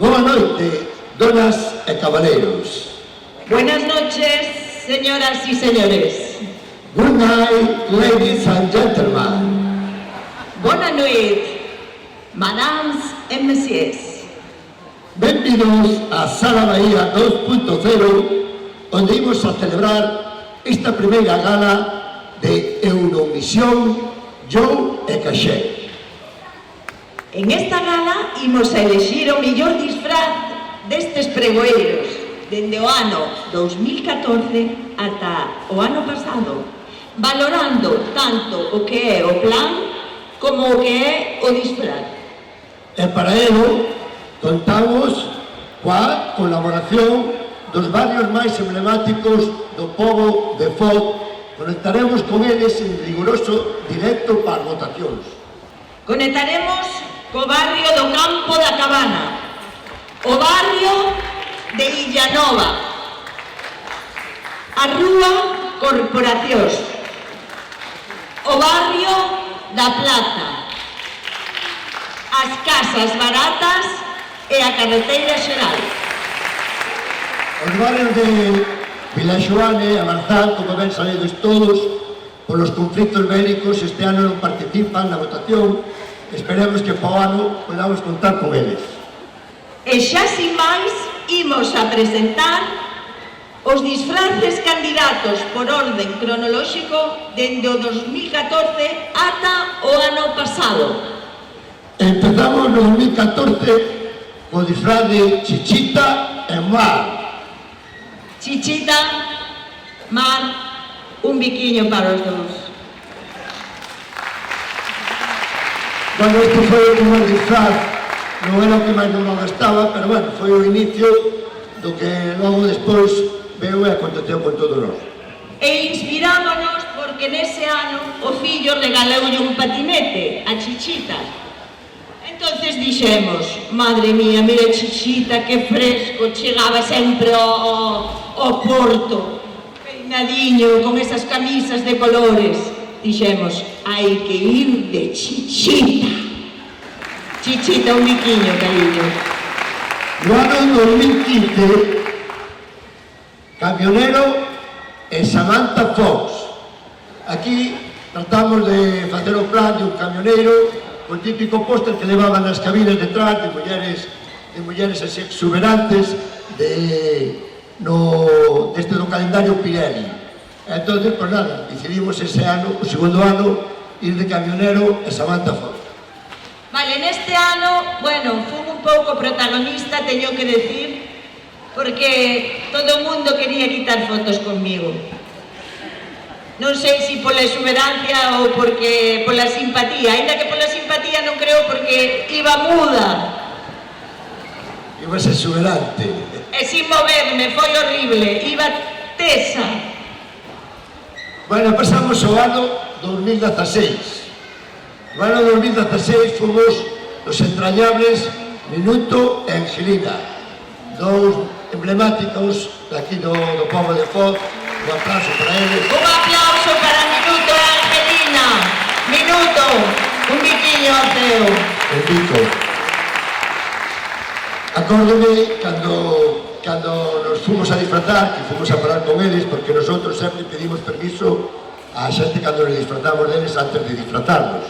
Boa noite, donas e cabaleiros. Buenas noches, señoras y señores. Good night, ladies and gentlemen. Buena nuit, madames et messieurs. Benvidos a Sala Bahía 2.0, onde imos a celebrar esta primeira gala de Eurovisión Joe e Caché. En esta gala imos a elexir o mellor disfraz destes pregoeiros dende o ano 2014 ata o ano pasado, valorando tanto o que é o plan como o que é o disfraz. E para ello contamos coa colaboración dos barrios máis emblemáticos do pobo de Foz. Conectaremos con eles en riguroso directo para as votacións. Conectaremos co barrio do Campo da Cabana, o barrio de Illanova, a Rúa Corporacións, o barrio da Plata, as casas baratas e a carreteira xeral. Os barrios de Vilaxoane e Marzán, como ben sabedes todos, polos conflitos bélicos este ano non participan na votación. Esperemos que para o ano podamos contar con eles. E xa sin máis, imos a presentar os disfraces candidatos por orden cronolóxico dende o 2014 ata o ano pasado. Empezamos no 2014 co disfraz de Chichita e Mar. Chichita, Mar, un biquiño para os dous. Bueno, este foi o primeiro disfraz, non era o que máis non estaba, pero bueno, foi o inicio do que logo despois veu e aconteceu con todos nós. E inspirámonos porque nese ano o fillo regaloulle un patinete a Chichita. Entonces dixemos, madre mía, mira Chichita, que fresco, chegaba sempre ao porto, peinadiño, con esas camisas de colores. Dixemos, hai que ir de Chichita. Chichita, un biquiño, cariño. No ano 2015, Camionero e Samantha Fox. Aquí tratamos de facer o plan de un camionero con típico póster que levaban nas cabinas detrás de mulleres así exuberantes deste do calendario Pirelli. Entón, pues nada, decidimos ese ano, o segundo ano, ir de Camionero e Samantha Fox. Vale, neste ano, bueno, fui un pouco protagonista, teño que decir, porque todo o mundo quería quitar fotos conmigo. Non sei se pola exuberancia ou porque pola simpatía, ainda que pola simpatía non creo porque iba muda. Ibas exuberante. E sin moverme, foi horrible, iba tesa. Bueno, pasamos ao ano 2016. No ano 2016 fomos os entrañables Minuto e Angelina, dous emblemáticos daqui do pobo de Foz. Un aplauso para eles. Un aplauso para Minuto e Angelina. Minuto, un biquiño ao ceo. El bico. Acórdome cando nos fomos a disfrazar, que fomos a parar con eles, porque nosotros sempre pedimos permiso a xente cando nos disfrazamos deles antes de disfrazarnos.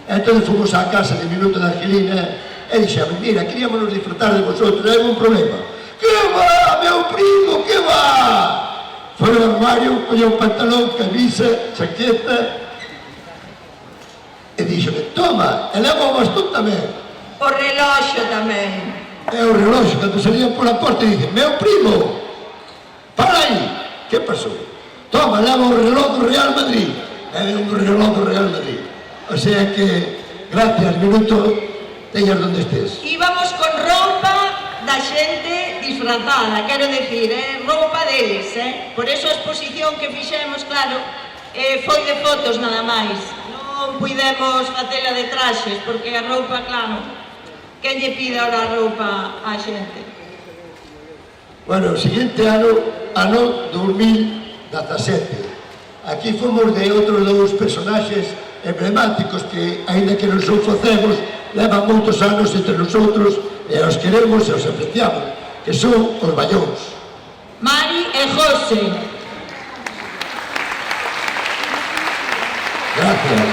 Entón fomos á casa de Minuto de Angelina e dixemos, mira, queríamos nos disfrazar de vosotros, hai un problema. Que va, meu primo, que va? Foi ao armario, colleu un pantalón, camisa, chaqueta e dixome, toma, e leva o bastón tamén. O reloxo tamén. E o reloxo, cando salían pola porta, dice, meu primo, para aí, que pasou? Toma, leva o reloj do Real Madrid. É un reloj do Real Madrid. O sea que, gracias, Minuto, teñas donde estés. Íbamos con roupa da xente disfrazada, quero decir, roupa deles, Por eso a exposición que fixemos, claro, foi de fotos nada máis. Non puidemos facela de traxes, porque a roupa, claro, quen lle pide ahora a roupa á xente? Bueno, o seguinte ano 2017. Aquí fomos de outros dous personaxes emblemáticos que, aínda que non son focemos, levan moitos anos entre nosotros e os queremos e os apreciamos, que son os Ballóns. Mari e José. Gracias.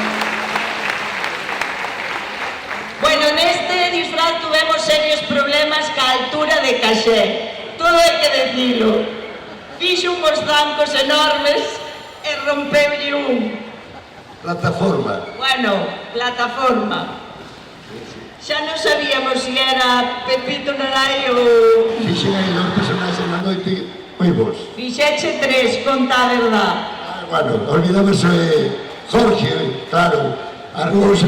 Bueno, neste disfraz tuvemos serios problemas ca altura de caché. Todo hai que decilo. Fixo uns zancos enormes e rompeulle un. Plataforma. Bueno, plataforma. Xa non sabíamos se era Pepito Narai ou... Fixen aí dos personaxes na noite moi bons. Fixeche 3, conta a verdad. Bueno, olvidamos Jorge, claro, arrugouse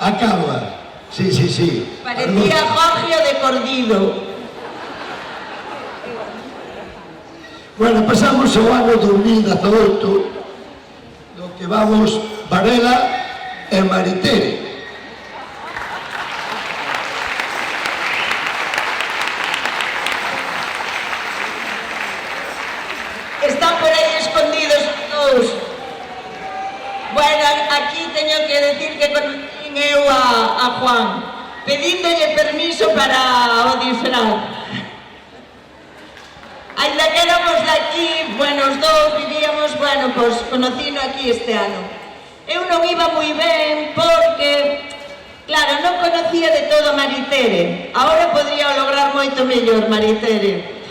a cama. Sí. Parecía Jorge de Cordido. Bueno, pasamos ao ano 2018, do que vamos Varela e Maritere. Están por aí escondidos todos. Bueno, aquí teño que decir que conocín eu a Juan, pedíndolle permiso para o disfraz. Ainda que éramos de aquí, bueno, os dous vivíamos, bueno, pois conocino aquí este ano. Eu non iba moi ben porque, claro, non conocía de todo Maritere. Ahora podría lograr moito mellor Maritere.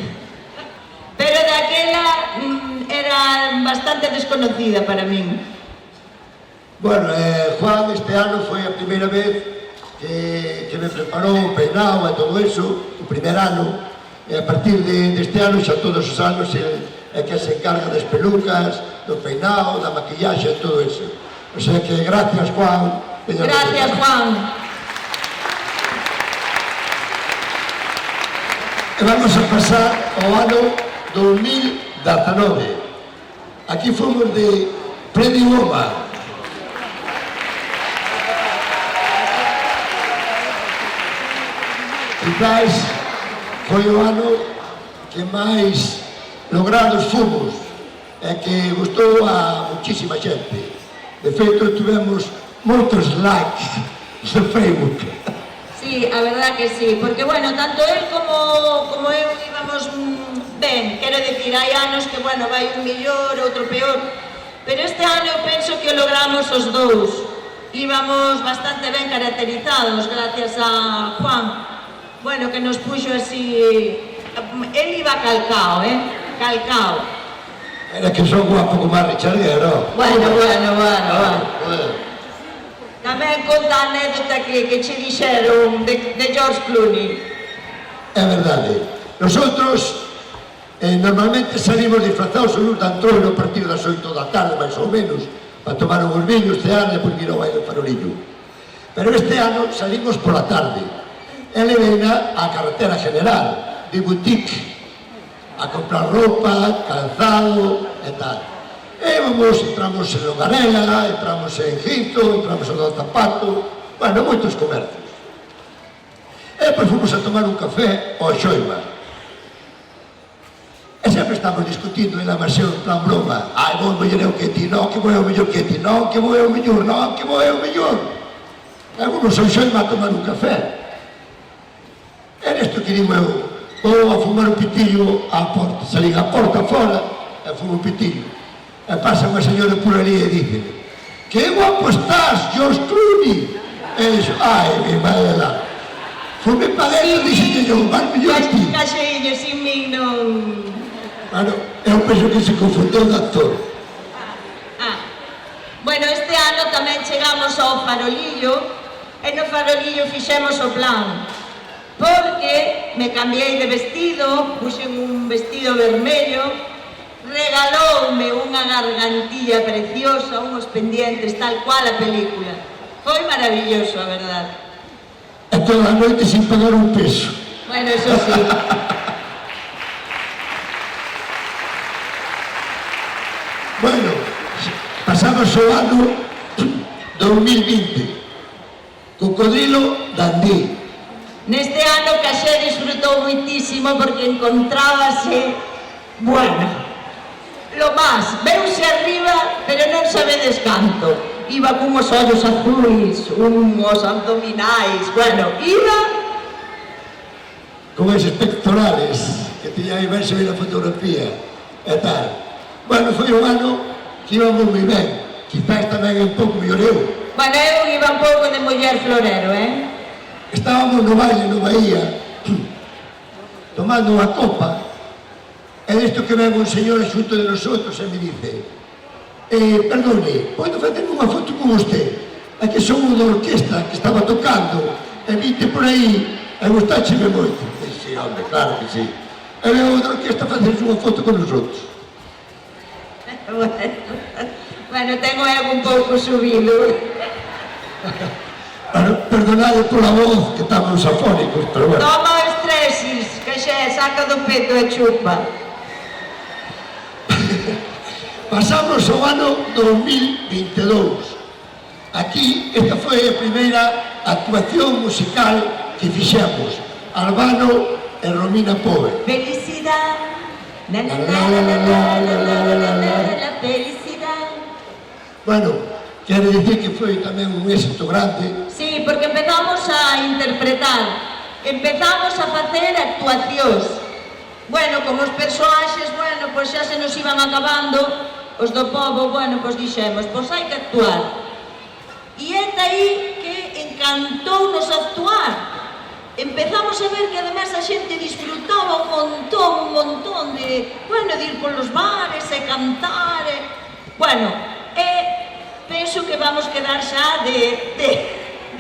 Pero daquela era bastante desconocida para min. Bueno, Juan este ano foi a primeira vez que me preparou o peinado e todo eso, o primer ano, e a partir deste ano, xa todos os anos, é que se encarga das pelucas, do peinado, da maquillaxe e todo eso. O sea que, gracias, Juan. Gracias, Juan. E vamos a pasar ao ano 2019. Aquí fomos de Premio Oma. Quizás foi o ano que máis logrados fomos e que gustou a muchísima xente. De feito, tivemos moitos likes no Facebook. Sí, a verdad que sí, porque, bueno, tanto él como eu íbamos ben, quero dicir, hai anos que, bueno, vai un mellor, outro peor, pero este ano eu penso que o logramos os dous. Íbamos bastante ben caracterizados, gracias a Juan, bueno, que nos puxo así, él iba calcao, calcao. Era que son guapo como a Richardero. Bueno. Tamén conta a anécdota que che dixeron de George Clooney. É verdade. Nosotros normalmente salimos disfrazados o luz de Antroio a partir das 8 da tarde, máis ou menos, para tomar uns viños, cear e depois ir ao baile do Farolillo. Pero este ano salimos pola tarde. E leveina á carretera general, de boutique, a comprar roupa, calzado e tal. Entramos en Logarela, entramos en Gito, entramos en Don Zapato, bueno, moitos comercios. E depois fomos a tomar un café ao Xoima. E sempre estamos discutindo en la mansión, en plan broma. Ai, vou mellor eu que ti, non, que vou eu mellor que ti, non, que vou eu mellor, non, que vou eu mellor. E vamos ao Xoima a tomar un café. E nesto que digo eu, vou a fumar un pitillo á porta. Salín a porta fora e fumo un pitillo. E pasa unha señora por ali e dice: que guapo estás, George Clooney. E dixo, ai, mi madre lá. Fome para dentro e dixen eu, vas mellor a ti. Caxeillo, sin min non... Bueno, eu penso que se confundou de actor. Bueno, este ano tamén chegamos ao Farolillo e no Farolillo fixemos o plan, porque me cambiei de vestido, puxen un vestido vermello, regaloume unha gargantilla preciosa, uns pendientes, tal cual a película. Foi maravilloso, a verdad. E toda a noite sin pagar un peso. Bueno, eso sí. Bueno, pasamos o ano 2020. Cocodrilo Dandí. Neste ano Caxé disfrutou muitísimo porque encontrábase, bueno, lo más, veuse arriba, pero non sabedes canto. Iba cunhos ollos azuis, unhos abdominais, bueno, iba con eses pectorales que tiña aí verse na fotografía e tal. Bueno, foi un ano que íbamos moi ben, quizás tamén un pouco melloreu. Bueno, eu iba un pouco de muller florero, Estábamos no baile, no Bahía, tomando unha copa, e desto que ven un señor xunto de nosotros e me dice: perdone, podo facer unha foto con usted? É que son unha orquesta que estaba tocando e vinte por aí e gustácheme moito. E sí, hombre, claro que sí. E veo unha orquesta facerse unha foto con nosotros. Bueno, tengo algo un pouco subido. Bueno, perdonade pola voz, que estamos afónicos, pero bueno. Toma o estresis, que xa saca do peto e chupa. Pasamos ao ano 2022. Aquí, esta foi a primeira actuación musical que fixemos. Albano e Romina Pobre. Felicidad, la la la la la la la la la felicidad. Bueno, quere dicir que foi tamén un éxito grande. Sí, porque empezamos a interpretar, empezamos a facer actuacións. Bueno, como os persoaxes, bueno, pois xa se nos iban acabando, os do pobo, bueno, pois dixemos, pois hai que actuar. E é aí que encantounos actuar. Empezamos a ver que ademais a xente disfrutaba un montón de, bueno, de ir polos bares e cantar, bueno, penso que vamos quedar xa de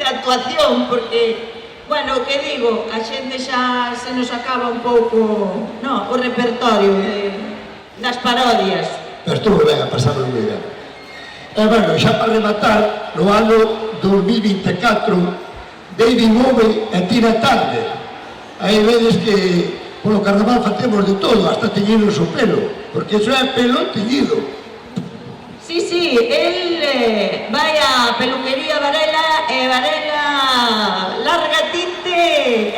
actuación, porque, bueno, o que digo, a xente xa se nos acaba un pouco, no, o repertorio das parodias. Pero estuvo ben, a pasamos moi ben. E, bueno, xa para rematar, no ano 2024, David Bowie e Tina Turner. Aí vedes que polo carnaval facemos de todo, hasta teñirnos o pelo, porque iso é pelo teñido. Sí, sí, el vai a peluquería Varela e Varela larga tinte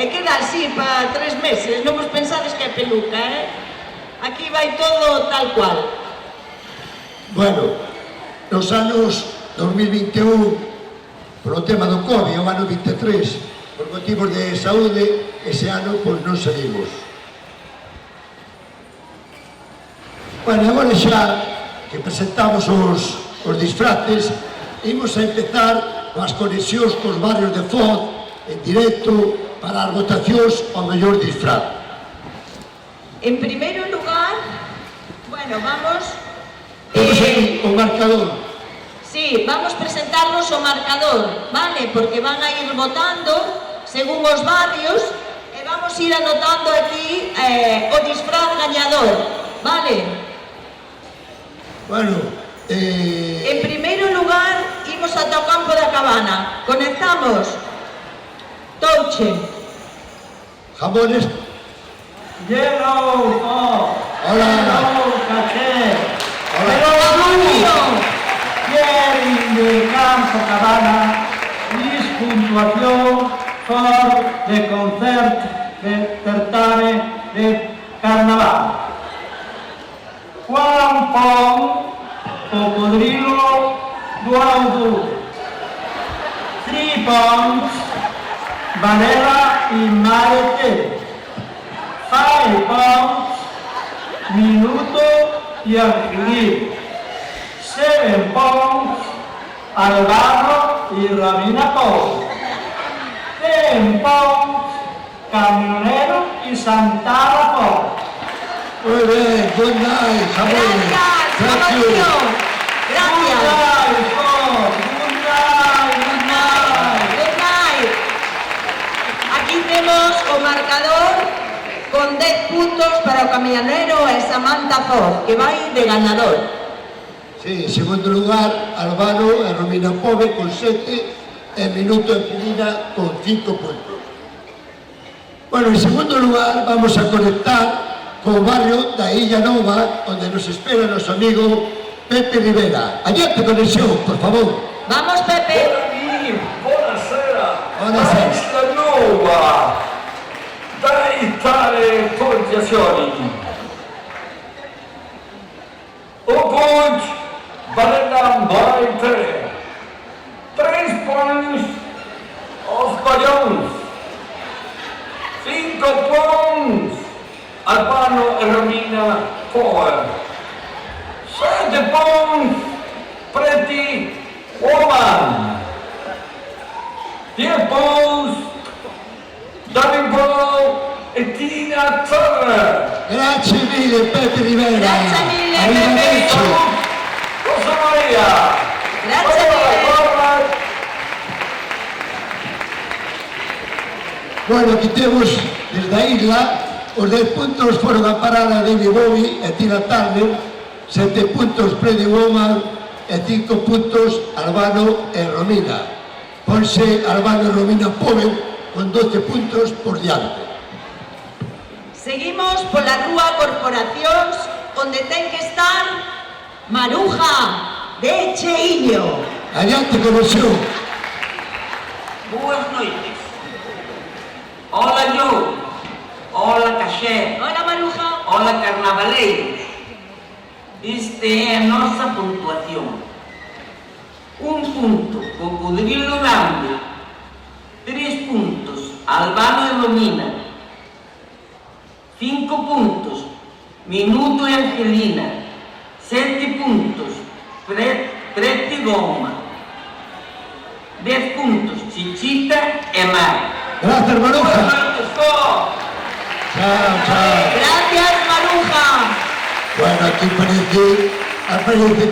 e queda así para 3 meses. Non vos pensades que é peluca, Aquí vai todo tal cual. Bueno, nos anos 2021, por o tema do COVID, o ano 23, por motivos de saúde, ese ano pois non saímos. Bueno, agora xa que presentamos os disfraces, imos a empezar coas conexións cos barrios de Foz, en directo, para as votacións ao mellor disfraz. En primeiro lugar, bueno, vamos... Temos aí o marcador. Sí, vamos presentarnos o marcador, vale? Porque van a ir votando según os barrios e vamos ir anotando aquí o disfraz gañador, vale? Bueno, En primeiro lugar, imos ata o campo da Cabana. Conectamos. Touche. jamones. Yellow, Hola. Yellow, caché. Hola. Quieren de Campo Cabana, Luis puntuación for de concert de certame de carnaval. Juan Pon, Cocodrilo, Duaudu. 3 pounds, Varela y Marete. 5 pounds, Minuto y Arquilí. 7 pounds, Albano y Romina Pobre. 10 pounds, Camionero y Santana Pobre. Muy bien, good night, jamones. Gracias, Thank you. Sabatío. Gracias. Good night. Good night. Aquí temos o marcador con 10 puntos para o Camionero e Samantha Foz, que vai de ganador. Sí, en segundo lugar, Albano e Romina Pobre con 7 e Minuto e Pilina con 5 puntos. Bueno, en segundo lugar, vamos a conectar co barrio da Illa Nova, onde nos espera noso amigo Pepe Rivera. Adiante conexión, por favor. Vamos, Pepe. Buonasera, Buonasera. Illa Nova, dai tale fortiazioni. Oggi Valenda Boite, 3 points of Bayons, 5 puntos, Albano e Romina Power. 7 puntos, Pretty Woman. 10 puntos, Danny Ball e Tina Turner. Grazie mille Pepe Rivera. Grazie mille, Arrivederci. Rosa Maria. Grazie mille. Bueno, aquí temos desde a isla os 10 puntos foron a parar a David Bowie e Tina Turner, 7 puntos Pretty Woman e 5 puntos Albano e Romina. Ponse Albano e Romina Power con 12 puntos por diante. Seguimos pola rúa Corporacións, onde ten que estar Maruja de Cheiño. Adiante con o show. Boas noites. Hola yo. Hola Caxé. Hola, Maruja. Hola carnavaleiros. Este é a nosa puntuación. 1 punto Cocodrilo Grande. 3 puntos Albano e Romina. 5 puntos Minuto e Angelina. 7 puntos Pretty Goma. 10 puntos Chichita e Mar. Gracias, Boas Maruja. noites, todos. Chao, chao. Gracias, Maruja. Bueno, aquí parece que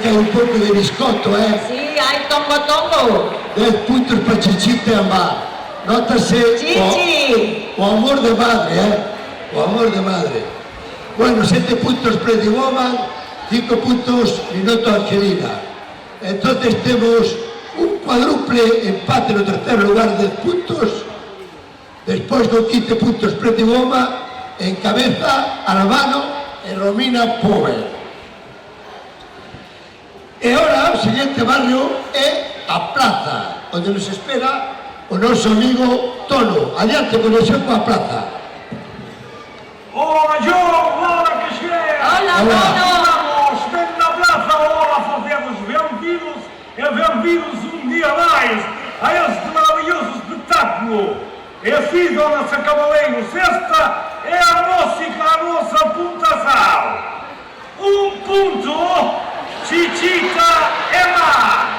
hai un pouco de biscoto, Sí, hai tongo. 10 puntos para Chichita e Amar. Nótase Chichi. o amor de madre, o amor de madre. Bueno, 7 puntos Pretty Woman, 5 puntos Minuto Angelina. Entonces temos un cuádruple empate no terceiro lugar, 10 puntos. Despois con 15 puntos Pretty Woman, en cabeza Albano e Romina Power. E ora o seguinte barrio é a Praza, onde nos espera o noso amigo Tono. Adiante, conexión coa Praza. Hola, yo, hola, que sea. Hola, Hola. Tono. Vamos, ven na plaza, hola, fazemos benvidos e benvidos un día máis a este maravilloso espectáculo. E así, donas e cabaleiros, esta é a música, a nosa puntuação. 1 punto, Chichita e Mar.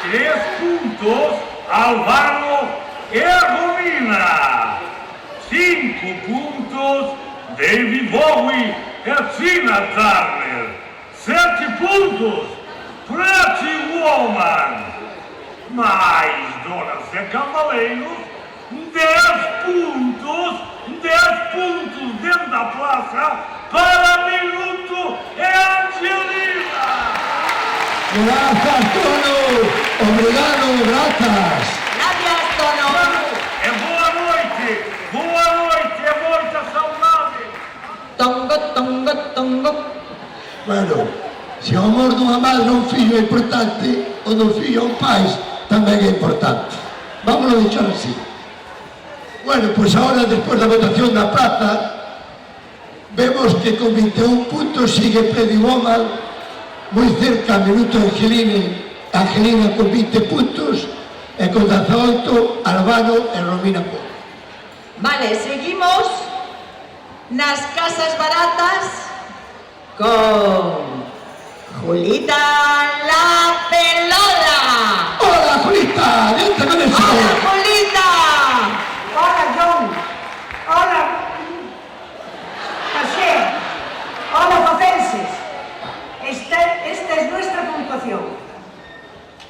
3 puntos, Albano e Romina. 5 puntos, David Bowie e Tina Turner. 7 puntos, Pretty Woman. Mais, donas e cavaleiros, 10 puntos dentro da praça para Minuto e Angelina. Gracias, Tono. Obrigado, gracias. Gracias, Tono. É boa noite, é moita saudade. Tongo. Bueno, se o amor dunha madre a un fillo é importante, o do fillo a un pai tamén é importante. Vámonos a deixar así. Bueno, pues ahora, despois da votación da Praza, vemos que con 21 puntos sigue Pretty Woman, moi cerca Minuto Angelina con 20 puntos, e con 18 Albano e Romina Power. Vale, seguimos nas casas baratas con Julita la Pelola. Hola, Julita, adiante con eso. Hola, Julita. Hola, John. Hola, Caché. Hola, Facenses. Esta es nuestra puntuación.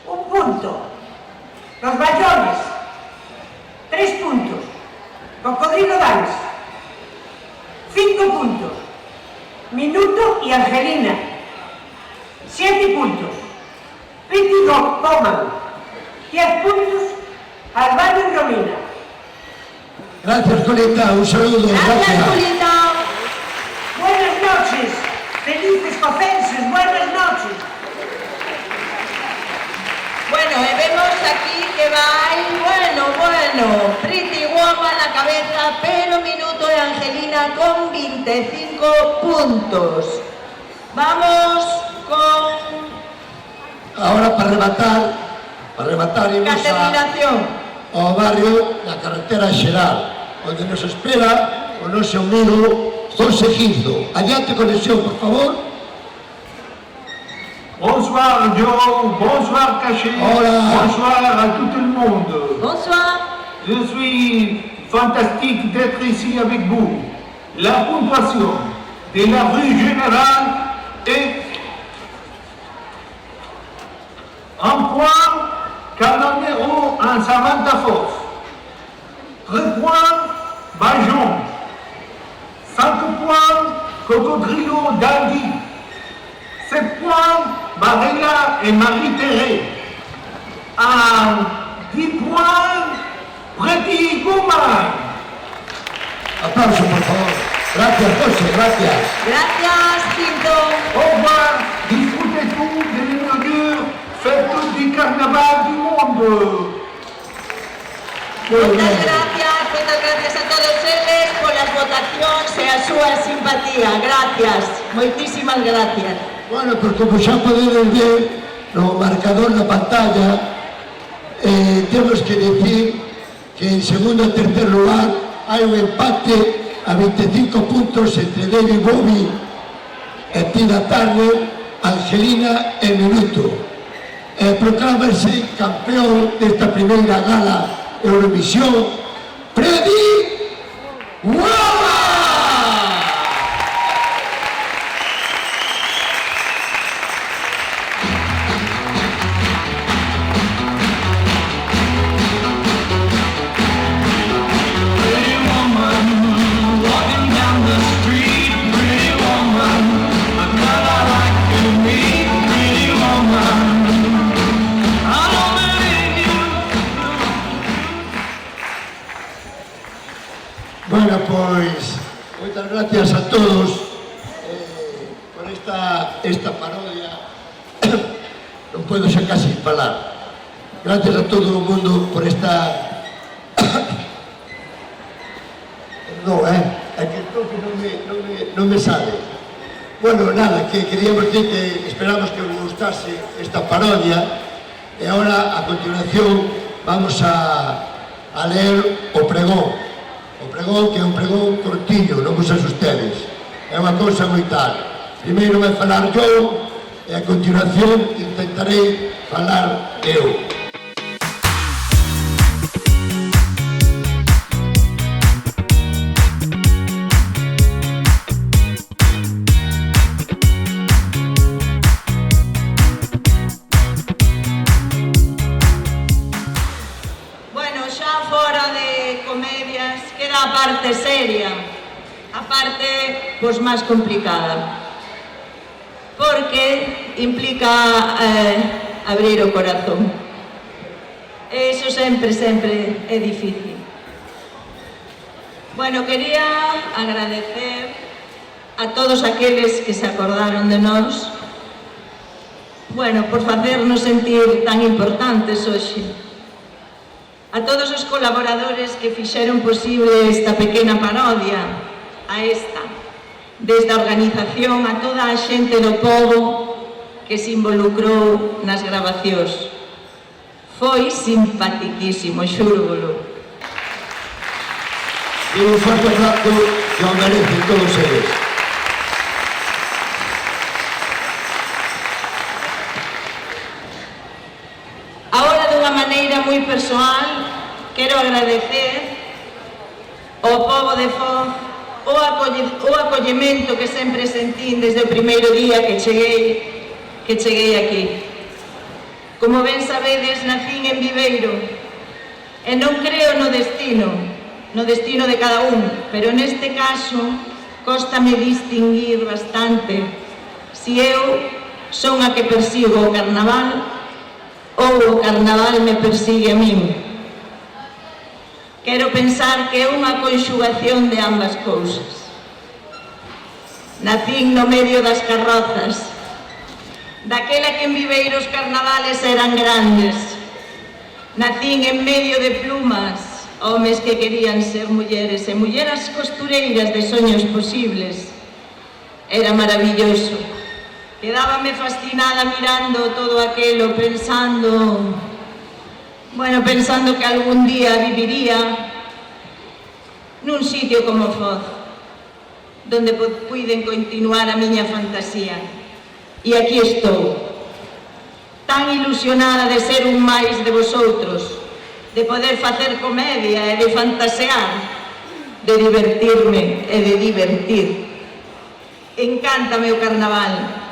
1 punto. Los Bayones. 3 puntos. Cocodrilo Dance. 5 puntos. Minuto y Angelina. 7 puntos. Pretty Woman. 10 puntos. Albano y Romina. Gracias, Julita, un saludo, Gracias, Julita. Buenas noches. Felices Facenses. Buenas noches. Bueno, e vemos aquí que vai, bueno, Pretty Woman a cabeza, pero Minuto e Angelina con 25 puntos. Vamos con Ahora para rematar imos la terminación. ao barrio da carretera Xeral. onde nos espera o noso amigo José Ginzo. Adiante conexión, por favor. Bonsoir Joe, bonsoir Caché, Hola. bonsoir à tout le monde. Bonsoir. Je suis fantastique d'être ici avec vous. La ponctuation de la rue Générale est un point Cananero en Samantha Fosse. 3 points Bajon. 5 points Cocodrilo Dandy. 7 points Barella et Marie-Thérèse. 10 points Pretty Woman. Aplauso, por favor. Gracias, José, gracias. Gracias, Cinto. Au revoir, disfrutez-vous de la meilleure fête du carnaval du monde. Muchas gracias a todos eles polas votacións e a súa simpatía. Gracias, moitísimas gracias. Bueno, pues como xa podedes ver no marcador na pantalla, temos que decir que en segundo e tercer lugar hai un empate a 25 puntos entre David Bowie e Tina Turner, Angelina e Minuto. Proclámase campeón desta primeira gala Eurovisión, Freddy Guava! Bueno, pois, moitas gracias a todos por esta parodia. Non podo xa casi falar. Gracias a todo o mundo por esta... No, é que que non me sale. Bueno, nada, que queríamos decir que esperamos que os gustase esta parodia e ahora, a continuación, vamos a ler o pregón. O pregón, que é un pregón cortiño, non vos asustedes. É unha cousa moi tal. Primeiro vai falar eu e a continuación intentarei falar eu. A parte seria, a parte pois máis complicada, porque implica abrir o corazón. E iso sempre é difícil. Bueno, quería agradecer a todos aqueles que se acordaron de nós, bueno, por facernos sentir tan importantes hoxe. A todos os colaboradores que fixeron posible esta pequena parodia, a esta, desde a organización a toda a xente do pobo que se involucrou nas grabacións. Foi simpatiquísimo, xúrgolo. E un forte aplauso que o merecen todos eles. Ahora, dunha maneira moi persoal, quero agradecer ao pobo de Foz o acollemento que sempre sentín desde o primeiro día que cheguei aquí. Como ben sabedes, nacín en Viveiro e non creo no destino de cada un, pero neste caso cóstame distinguir bastante si eu son a que persigo o carnaval ou o carnaval me persigue a min. Quero pensar que é unha conxugación de ambas cousas. Nacín no medio das carrozas, daquela que en Viveiro os carnavales eran grandes. Nacín en medio de plumas, homes que querían ser mulleres e mulleras costureiras de soños posibles. Era maravilloso. Quedábame fascinada mirando todo aquelo, pensando que algún día viviría nun sitio como Foz, donde puiden continuar a miña fantasía. E aquí estou, tan ilusionada de ser un máis de vosotros, de poder facer comedia e de fantasear, de divertirme e de divertir. Encántame o carnaval.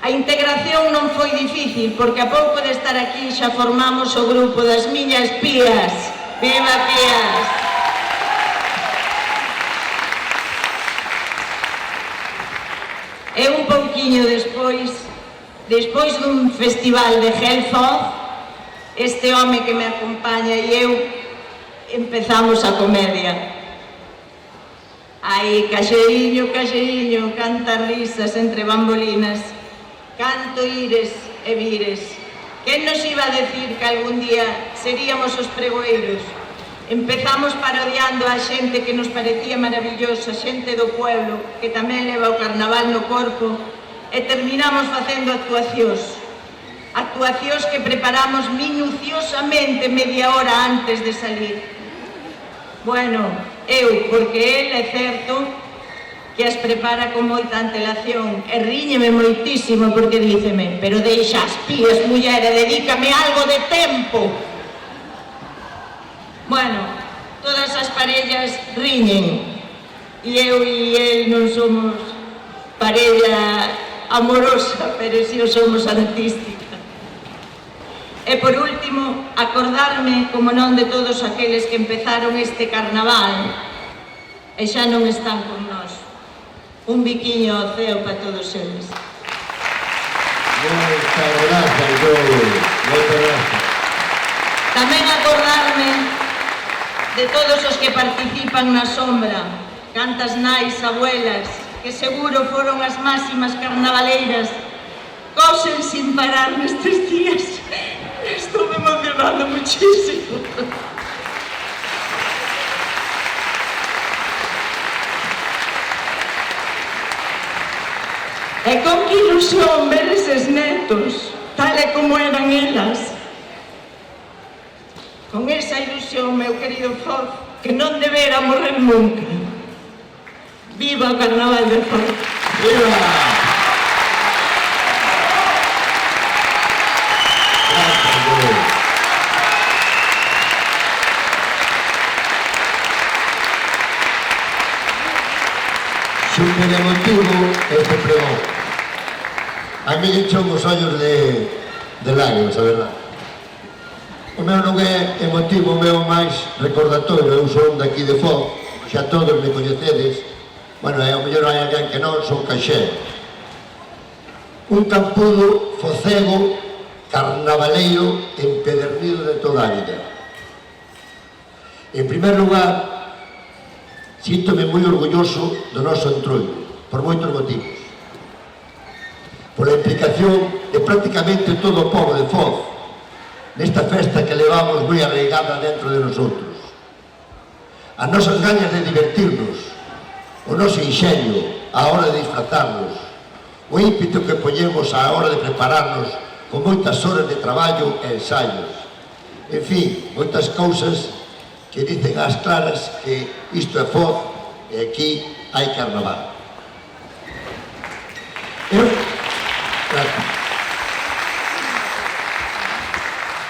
A integración non foi difícil, porque a pouco de estar aquí xa formamos o grupo das miñas pías. Viva pías! E un pouquiño despois dun festival de Gelfoz, este home que me acompaña e eu empezamos a comedia. Aí, caxeiño, caxeiño, canta risas entre bambolinas, canto ires e vires. Quen nos iba a decir que algún día seríamos os pregoeiros? Empezamos parodiando a xente que nos parecía maravillosa, xente do pueblo, que tamén leva o carnaval no corpo, e terminamos facendo actuacións. Actuacións que preparamos minuciosamente media hora antes de salir. Bueno, eu, porque el é certo que as prepara con moita antelación e ríñeme moitísimo porque díceme: pero deixa as pías, muller, e dedícame algo de tempo. Bueno, todas as parellas riñen e eu e el non somos parella amorosa, pero si o somos artística. E por último, acordarme, como non, de todos aqueles que empezaron este carnaval e xa non están con nós. Un biquiño ao ceo para todos eles. Moitas grazas, Joey. Moitas grazas. Tamén acordarme de todos os que participan na sombra, cantas nais, abuelas, que seguro foron as máximas carnavaleiras, cosen sin parar nestes días. Estou me emocionando muchísimo. E con que ilusión ver eses netos, tal e como eran elas. Con esa ilusión, meu querido Foz, que non debera morrer nunca. Viva o Carnaval de Foz! Viva! Gracias, Joey. Super emotivo este pregón. A mí echan os ollos de lágrimas, a verdade. O meu non é emotivo, o meu máis recordatorio. Eu son daqui de Foz, xa todos me coñecedes. Bueno, ao mellor hai alguén que non, son Caxé. Un campudo focego, carnavaleiro, empedernido de toda a vida. En primer lugar, síntome moi orgulloso do noso entroido, por moitos motivos. Pola implicación de prácticamente todo o povo de Foz nesta festa que levamos moi arraigada dentro de nosotros. As nosas gañas de divertirnos, o noso inxenio á hora de disfrazarnos, o ímpeto que poñemos á hora de prepararnos con moitas horas de traballo e ensaios. En fin, moitas cousas que dicen ás claras que isto é Foz e aquí hai carnaval.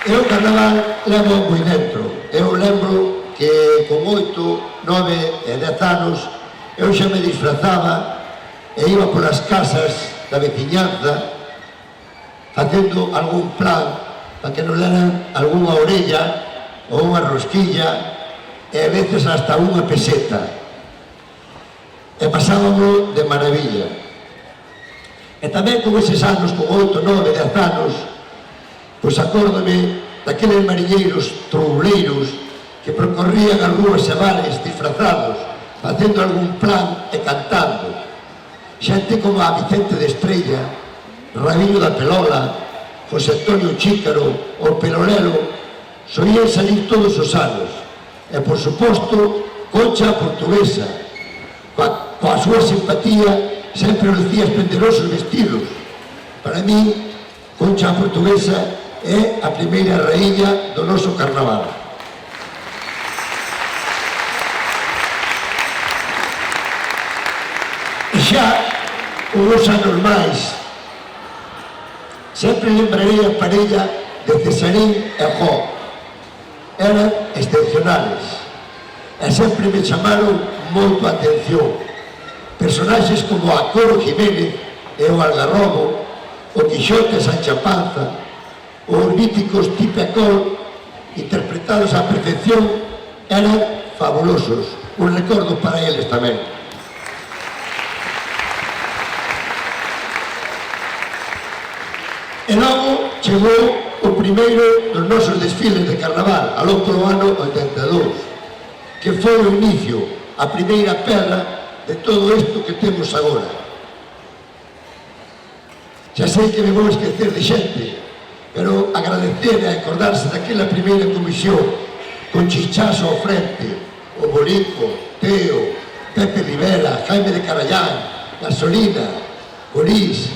Eu carnaval levo moi dentro. Eu lembro que con 8, 9 e 10 anos eu xa me disfrazaba e iba polas casas da veciñanza facendo algún plan para que nos leran algunha orella ou unha rosquilla e a veces hasta unha peseta. E pasábamos de maravilla. E tamén con eses anos, con 8, 9, 10 anos, pois acórdome daqueles mariñeiros trouleiros que percorrían as rúas e bares disfrazados, facendo algún plan e cantando. Xente como a Vicente de Estrella, Rabiño da Pelola, José Antonio Chícaro ou Pelolelo, solían salir todos os anos. E, por suposto, Concha a Portuguesa, coa súa simpatía, sempre lucía esplendorosos vestidos. Para mí, Concha a Portuguesa é a primeira raíña do noso carnaval. xa uns anos máis sempre lembrarei a parella de Cesarín e Jó. Eran excepcionales e sempre me chamaron moito a atención. Personaxes como a Coro Jiménez e o Algarrobo, o Quixote e Sancha Panza, os míticos Tipe e Col, interpretados á perfección, eran fabulosos. Un recordo para eles tamén. E logo chegou o primeiro dos nosos desfiles de carnaval, aló polo ano 82, que foi o inicio, a primeira pedra de todo isto que temos agora. Xa sei que me vou esquecer de xente, pero agradecer e acordarse daquela primeira comisión, con Chichazo ao frente, o Borico, Teo, Pepe Rivera, Jaime de Carallán, Gasolina, Boris,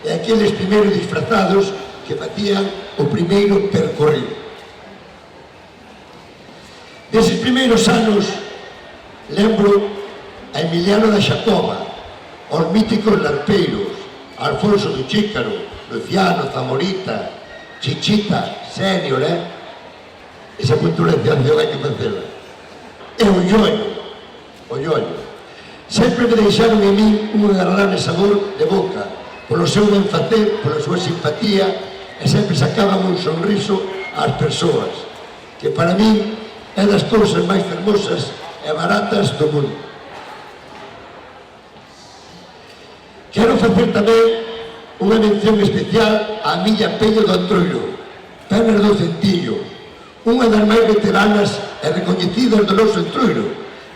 e aqueles primeiros disfrazados que facían o primeiro percorrido. Deses primeiros anos lembro a Emiliano da Xacoma, aos míticos larpeiros, a Alfonso do Chícaro, Luciano, Zamorita, Chichita, Senior, esa culturación hai que facela. E o Llollo. Sempre me deixaron en min un agradable sabor de boca, polo seu ben facer, pola súa simpatía, e sempre sacaban un sorriso ás persoas, que para min é das cousas máis fermosas e baratas do mundo. Quero facer tamén unha mención especial á miña Pello do Antroiro, Pernas do Centillo, unha das máis veteranas e recoñecidas do noso Entroiro,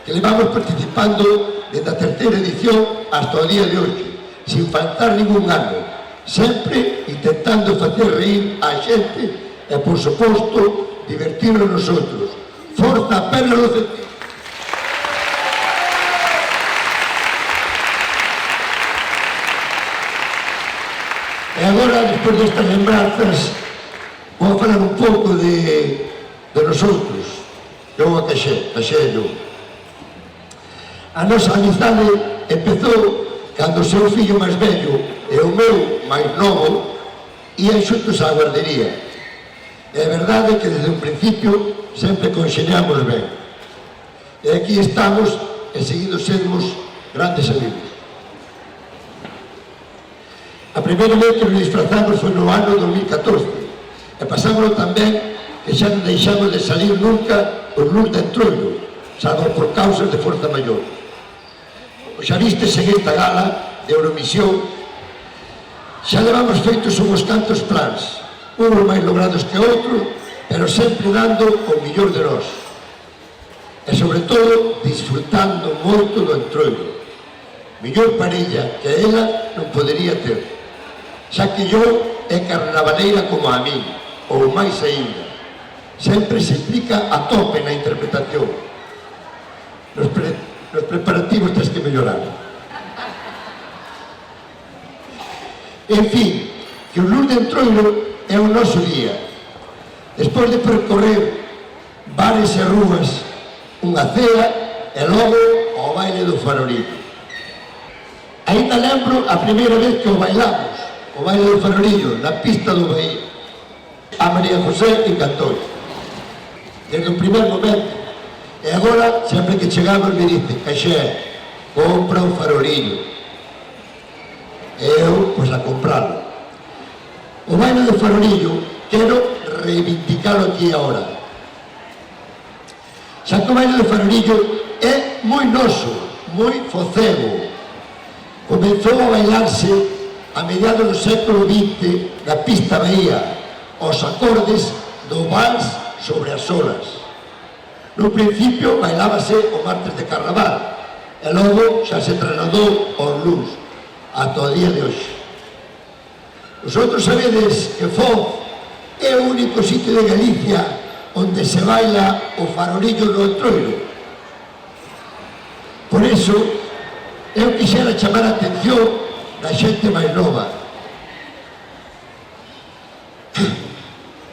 que levamos participando desde a terceira edición hasta o día de hoxe, sin faltar ningún ano, sempre intentando facer reír a xente e, por suposto, divertirnos nosotros. Forza, Pernas do Centillo! E agora, despois destas lembranzas, vou falar un pouco de nosotros, eu a Caxello. A nosa amizade empezou cando o seu fillo máis vello e o meu máis novo ían xuntos á guardería. E a verdade é que desde un principio sempre conxeñamos ben. E aquí estamos e seguindo sermos grandes amigos. A primeira vez que nos disfrazamos foi no ano 2014 e pasámoslo tamén que xa non deixamos de salir nunca os luns de Entroido, salvo por causas de forza maior. Xa vistes en esta gala de Eurovisión, xa levamos feitos uns cantos plans, uns máis logrados que outros, pero sempre dando o millor de nós. E sobre todo, disfrutando moito do Entroido. Millor parella que ela non podería ter, xa que yo é carnavaleira como a min, ou máis aínda. Sempre se implica a tope na interpretación. Nos preparativos tens que mellorar. En fin, que o luz de Entroido é o noso día. Despois de percorrer bares e rúas, unha cea e logo ao baile do Farolillo. Ainda lembro a primeira vez que o bailamos, o baile do Farolillo, na pista do Bahía. A María José encantou. Desde o primer momento. E agora, sempre que chegamos, me dice: Caxé, compra un farolillo. E eu, pois, a comprarlo. O baile do Farolillo quero reivindicalo aquí agora. Xa que o baile do Farolillo é moi noso, moi focego. Comezou a bailarse a mediados do século XX na pista Bahía, aos acordes do vals sobre as olas. No principio bailábase o martes de carnaval e logo xa se trasladou aos luns ata o día de hoxe. Vosotros sabedes que Foz é o único sitio de Galicia onde se baila o Farolillo no Entroido. Por iso eu quixera chamar a atención da xente máis nova.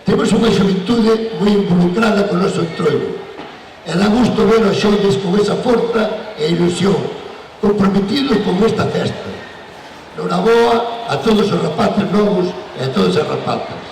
Temos unha xuventude moi involucrada con o noso Entroido. E dá gusto ver os xolles con esa forza e ilusión, comprometidos con esta festa. Noraboa a todos os rapaces novos e a todas as rapazas.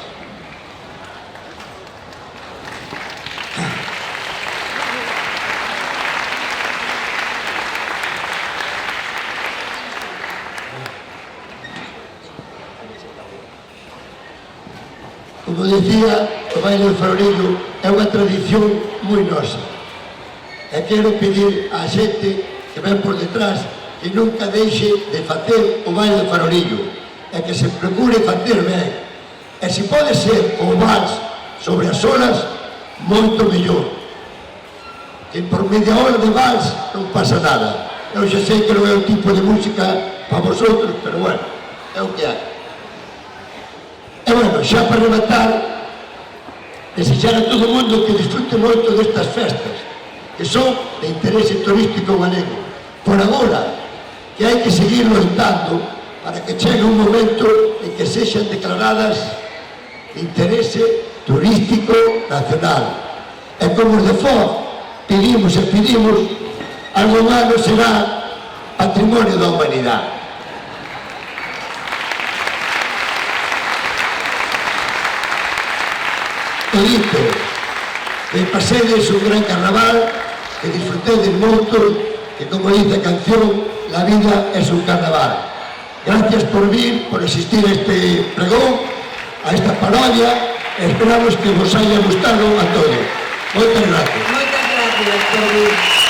Como dicía, o baile do Farorillo é unha tradición moi nosa. E quero pedir á xente que ven por detrás que nunca deixe de facer o baile do Farorillo e que se procure facer ben. E se pode ser o vals sobre as olas, moito mellor. Que por media hora de vals non pasa nada. Eu xa sei que non é o tipo de música para vosotros, pero bueno, é o que hai. E bueno, xa para rematar, desexar a todo o mundo que disfrute moito destas festas, que son de interese turístico galego. Por agora, que hai que seguir loitando para que chegue un momento en que sexan declaradas de interese turístico nacional. E como os de Foz pedimos e pedimos, algún ano será patrimonio da humanidade. E dito, que pasedes un gran carnaval, que disfrutedes moito, que como dice a canción, la vida es un carnaval. Gracias por vir, por asistir a este pregón, a esta parodia, e esperamos que vos haya gustado a todos. Moitas gracias. Moitas gracias por vir.